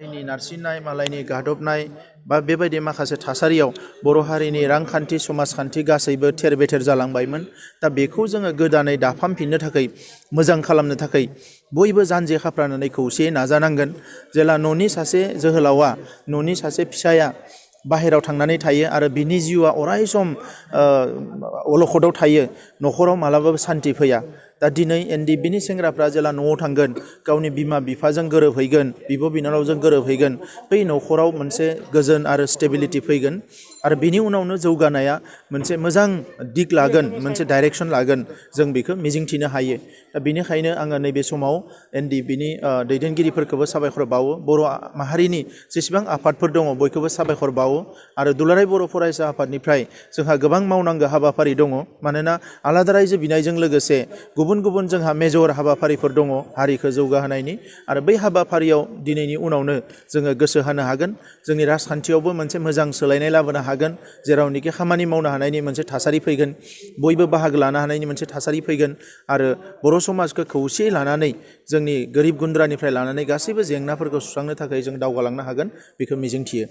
मालायनि नारसिननाय मालायनि गादबनाय बा बेबायदि माखासे थासारियाव बर' हारिनि रांखान्थि समाजखान्थि गासैबो थेर बेथेर जालांबायमोन। दा बेखौ जोङो गोदानै दाफामफिननो थाखाय मोजां खालामनो थाखाय बयबो जानजि खाफ्रानानै खौसेयै नाजानांगोन। जेला न'नि सासे जोहोलावा न'नि सासे फिसाया बाहेरायाव थांनानै थायो आरो बिनि जिउआ अराय सम अलखदाव थायो, न'खराव मालाबाबो सान्थि फैया। दा दिनै एनडिएफबिनि सेंग्राफ्रा जेला न'आव थांगोन, गावनि बिमा बिफाजों गोरोबहैगोन, बिब' बिनानावजों गोरोबहैगोन, बै न'खराव मोनसे गोजोन आरो स्टेबिलिटि फैगोन आरो बिनि उनावनो जौगानाया मोनसे मोजां दिग लागोन, मोनसे डाइरेक्सन लागोन, जों बेखौ मिजिंथिनो हायो। दा बेनिखायनो आङो नैबे समाव एनडिएफबिनि दैदेनगिरिफोरखौबो साबायखर बावो, बर' माहारिनि जेसेबां आफादफोर दङ बयखौबो साबायखर बावो आरो दुलाराय बर' फरायसा आफादनिफ्राय जोंहा गोबां मावनांगौ हाबाफारि दङ। मानोना आलादा रायजो बिनायजों लोगोसे गुबुन गुबुन जोंहा मेजर हाबाफारिफोर दङ हारिखौ जौगाहोनायनि, आरो बै हाबाफारियाव दिनैनि उनावनो जोङो गोसो होनो हागोन। जोंनि राजखान्थियावबो मोनसे मोजां सोलायनाय लाबोनो हागोन, जेरावनोखि खामानि मावनो हानायनि मोनसे थासारि फैगोन, बयबो बाहागो लानो हानायनि मोनसे थासारि फैगोन आरो बर' समाजखौ खौसेयै लानानै जोंनि गोरिब गुन्द्रानिफ्राय लानानै गासैबो जेंनाफोरखौ सुस्रांनो थाखाय जों दावगालांनो हागोन, बेखौ मिजिंथियो।